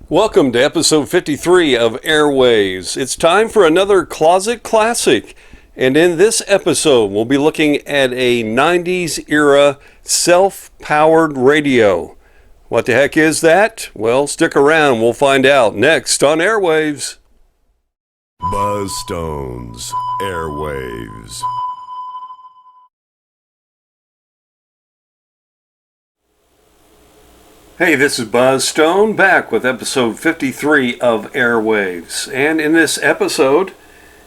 Welcome to episode 53 of AirWaves. It's time for another closet classic. And in this episode, we'll be looking at a 90s era self-powered radio. What the heck is that? Well, stick around. We'll find out next on AirWaves. Buzzstones AirWaves. Hey, this is Buzz Stone back with episode 53 of AirWaves. And in this episode,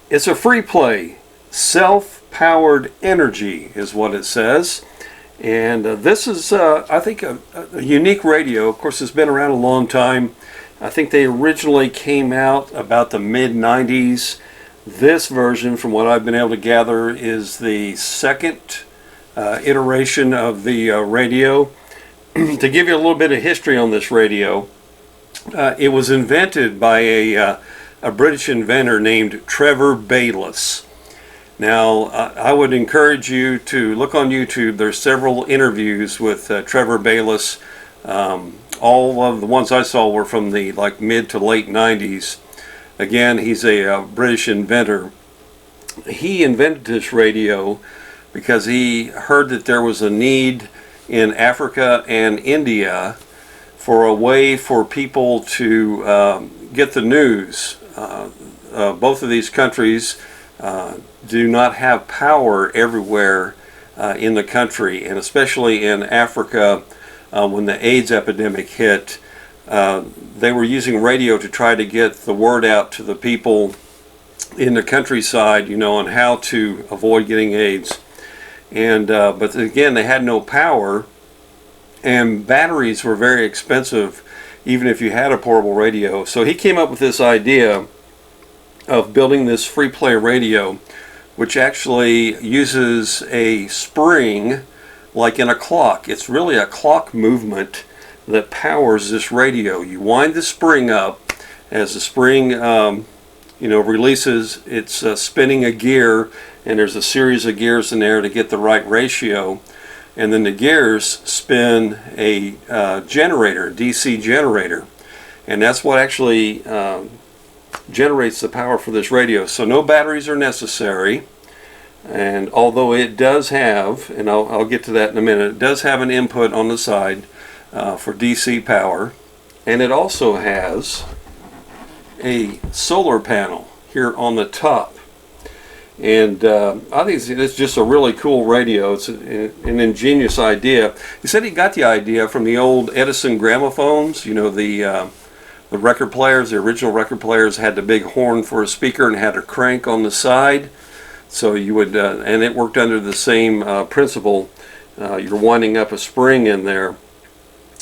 it's a Freeplay Self-Powered Energy is what it says. And this is, I think, a unique radio. Of course, it's been around a long time. I think they originally came out about the mid-90s. This version, from what I've been able to gather, is the second iteration of the radio. To give you a little bit of history on this radio, it was invented by a British inventor named Trevor Baylis. Now, I would encourage you to look on YouTube. There's several interviews with Trevor Baylis. All of the ones I saw were from the mid to late 90s. Again, he's a British inventor. He invented this radio because he heard that there was a need in Africa and India for a way for people to get the news. Both of these countries do not have power everywhere in the country, and especially in Africa when the AIDS epidemic hit, they were using radio to try to get the word out to the people in the countryside, on how to avoid getting AIDS. And but again, they had no power, and batteries were very expensive, even if you had a portable radio. So he came up with this idea of building this Freeplay radio, which actually uses a spring, like in a clock. It's really a clock movement that powers this radio. You wind the spring up. As the spring releases, it's spinning a gear, and there's a series of gears in there to get the right ratio, and then the gears spin a generator, DC generator, and that's what actually generates the power for this radio. So no batteries are necessary, and although it does have, and I'll get to that in a minute, it does have an input on the side for DC power, and it also has a solar panel here on the top. And I think it's just a really cool radio. It's an ingenious idea. He said he got the idea from the old Edison gramophones. The record players, the original record players had the big horn for a speaker and had a crank on the side. So you would, and it worked under the same principle. You're winding up a spring in there,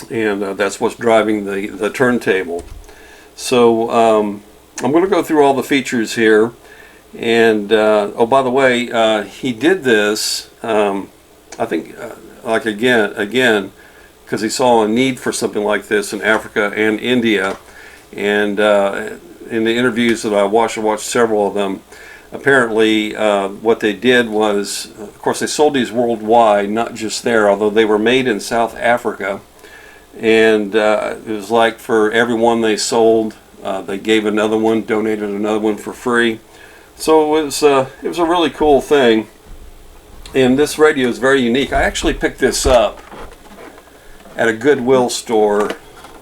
and that's what's driving the turntable. So I'm going to go through all the features here. And by the way, he did this, I think, again, because he saw a need for something like this in Africa and India. And in the interviews that I watched several of them. Apparently, what they did was, of course, they sold these worldwide, not just there, although they were made in South Africa. And it was like for every one they sold, they gave another one, donated another one for free. So it was a really cool thing, and this radio is very unique. I actually picked this up at a Goodwill store,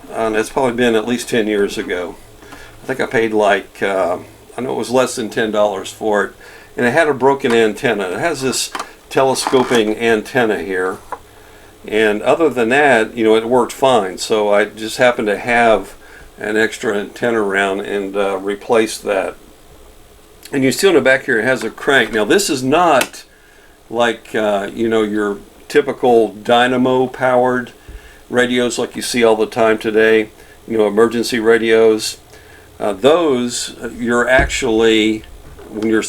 and it's probably been at least 10 years ago. I think I paid I know it was less than $10 for it, and it had a broken antenna. It has this telescoping antenna here, and other than that, it worked fine. So I just happened to have an extra antenna around and replaced that. And you see on the back here, it has a crank. Now this is not like your typical dynamo powered radios like you see all the time today, emergency radios. Those, you're actually, when you're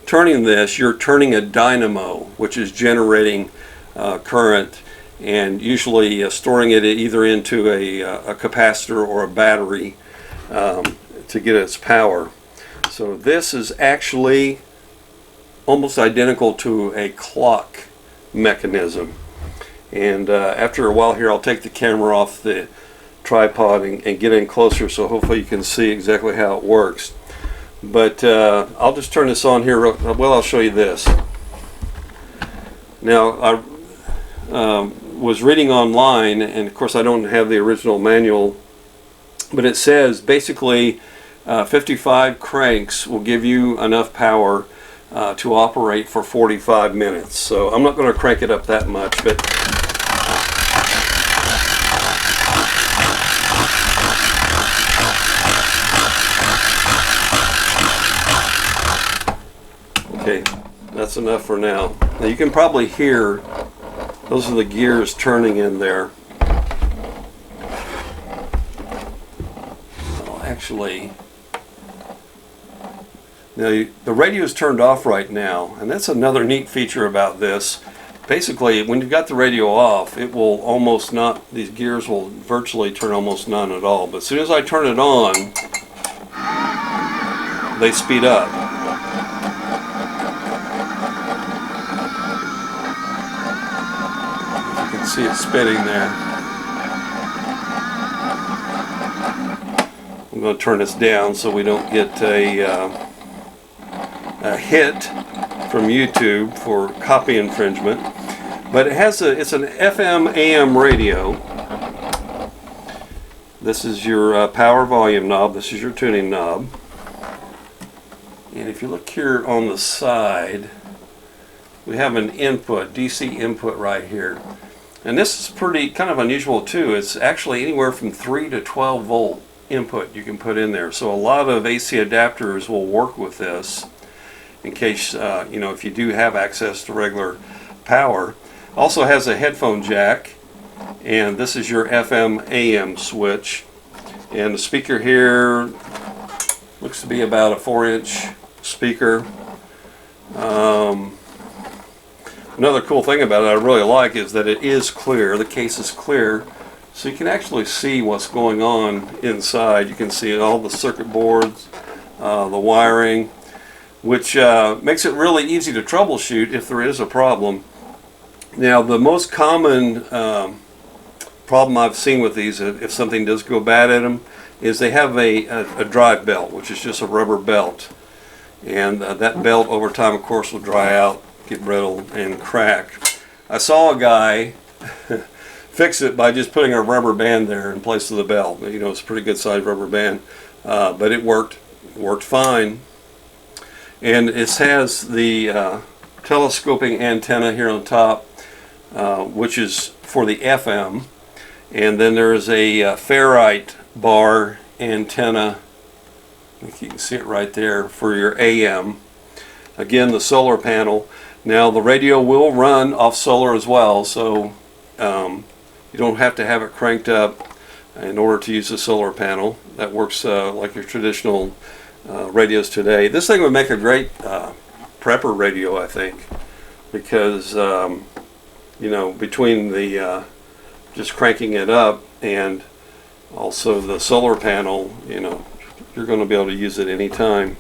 turning this, you're turning a dynamo, which is generating current, and usually storing it either into a capacitor or a battery to get its power. So this is actually almost identical to a clock mechanism. And after a while here, I'll take the camera off the tripod and get in closer, so hopefully you can see exactly how it works. But I'll just turn this on here. Well, I'll show you this. Now, I was reading online, and of course I don't have the original manual, but it says basically 55 cranks will give you enough power to operate for 45 minutes. So I'm not going to crank it up that much, but okay, that's enough for now. Now you can probably hear those are the gears turning in there. Well, actually, now the radio is turned off right now, and that's another neat feature about this. Basically, when you've got the radio off, it will almost not, these gears will virtually turn almost none at all. But as soon as I turn it on, they speed up. You can see it spinning there. I'm going to turn this down so we don't get a hit from YouTube for copy infringement. But it has it's an FM AM radio. This is your power volume knob. This is your tuning knob. And if you look here on the side, we have an input, DC input right here. And this is pretty kind of unusual too. It's actually anywhere from 3 to 12 volt input you can put in there. So a lot of AC adapters will work with this in case, you know, if you do have access to regular power. Also has a headphone jack, and this is your FM AM switch. And the speaker here looks to be about a 4-inch speaker. Another cool thing about it I really like is that it is clear. The case is clear, so you can actually see what's going on inside. You can see all the circuit boards, the wiring, which makes it really easy to troubleshoot if there is a problem. Now, the most common problem I've seen with these, if something does go bad at them, is they have a drive belt, which is just a rubber belt. And that belt over time, of course, will dry out, get brittle, and crack. I saw a guy fix it by just putting a rubber band there in place of the belt. You know, it's a pretty good sized rubber band, but it worked fine. And it has the telescoping antenna here on top, which is for the FM, and then there's a ferrite bar antenna. I think you can see it right there for your AM. Again, the solar panel. Now the radio will run off solar as well, so you don't have to have it cranked up in order to use the solar panel. That works like your traditional radios today. This thing would make a great prepper radio, I think, because you know, between the just cranking it up and also the solar panel, you know, you're going to be able to use it anytime.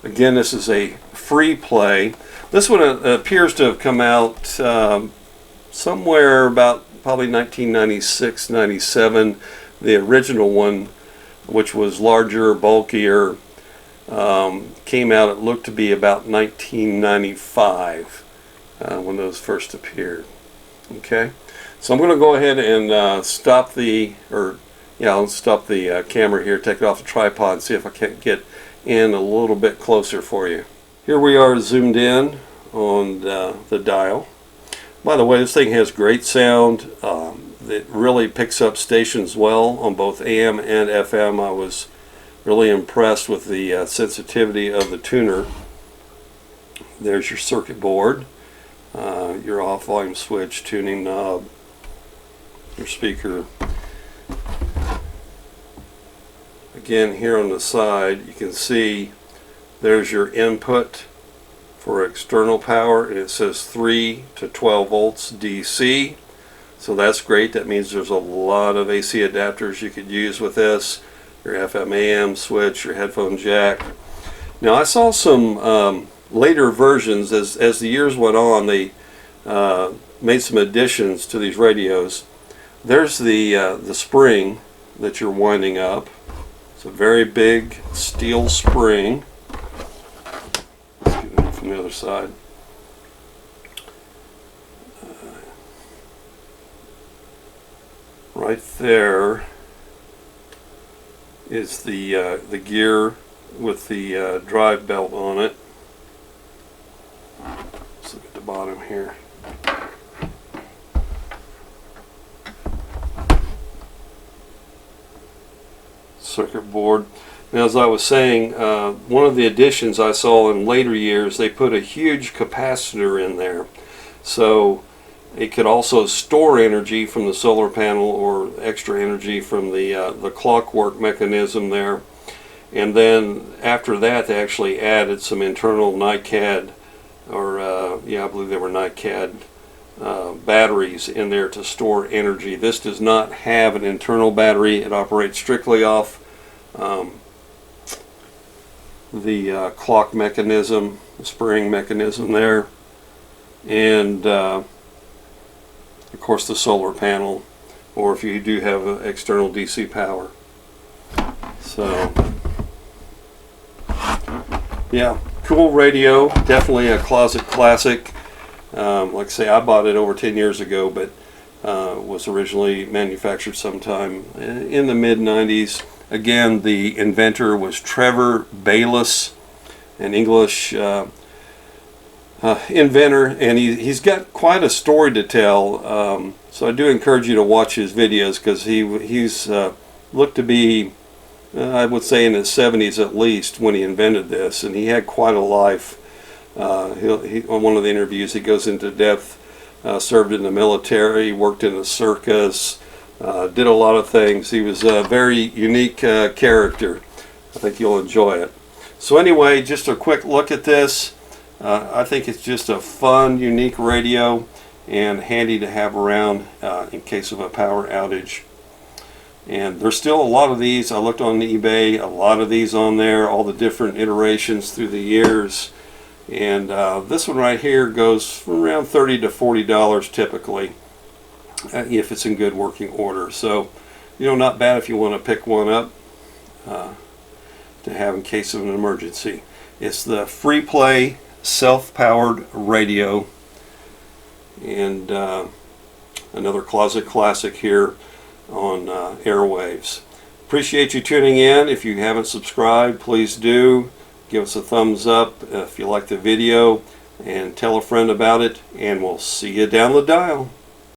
Again, this is a Freeplay. This one appears to have come out somewhere about probably 1996, 97. The original one, which was larger, bulkier, came out, it looked to be about 1995 when those first appeared. Okay, so I'm going to go ahead and stop the camera here, take it off the tripod, and see if I can't get in a little bit closer for you. Here we are zoomed in on the dial. By the way, this thing has great sound. It really picks up stations well on both AM and FM. I was really impressed with the sensitivity of the tuner. There's your circuit board, your off volume switch, tuning knob, your speaker. Again, here on the side you can see there's your input for external power, and it says 3 to 12 volts DC. So that's great. That means there's a lot of AC adapters you could use with this. Your FM AM switch, your headphone jack. Now I saw some later versions as the years went on. They made some additions to these radios. There's the spring that you're winding up. It's a very big steel spring. Let's get it from the other side. Right there is the gear with the drive belt on it. Let's look at the bottom here. Circuit board. Now, as I was saying, one of the additions I saw in later years, they put a huge capacitor in there, so it could also store energy from the solar panel or extra energy from the clockwork mechanism there. And then after that, they actually added some internal NiCad, or I believe they were NiCad batteries in there to store energy. This does not have an internal battery. It operates strictly off the clock mechanism, the spring mechanism there, and of course the solar panel, or if you do have external DC power. So yeah, cool radio, definitely a closet classic. Like I say, I bought it over 10 years ago, but was originally manufactured sometime in the mid-90s. Again, the inventor was Trevor Baylis, an English inventor, and he's got quite a story to tell. So I do encourage you to watch his videos, because he's looked to be, I would say, in his 70s at least when he invented this, and he had quite a life. On one of the interviews, he goes into depth. Served in the military, worked in a circus, did a lot of things. He was a very unique character. I think you'll enjoy it. So anyway, just a quick look at this. I think it's just a fun, unique radio, and handy to have around in case of a power outage. And there's still a lot of these. I looked on eBay, a lot of these on there, all the different iterations through the years. And this one right here goes from around $30 to $40 typically, if it's in good working order. So, not bad if you want to pick one up to have in case of an emergency. It's the Freeplay Self-Powered radio, and another closet classic here on AirWaves. Appreciate you tuning in. If you haven't subscribed, please do. Give us a thumbs up if you like the video, and tell a friend about it, and we'll see you down the dial.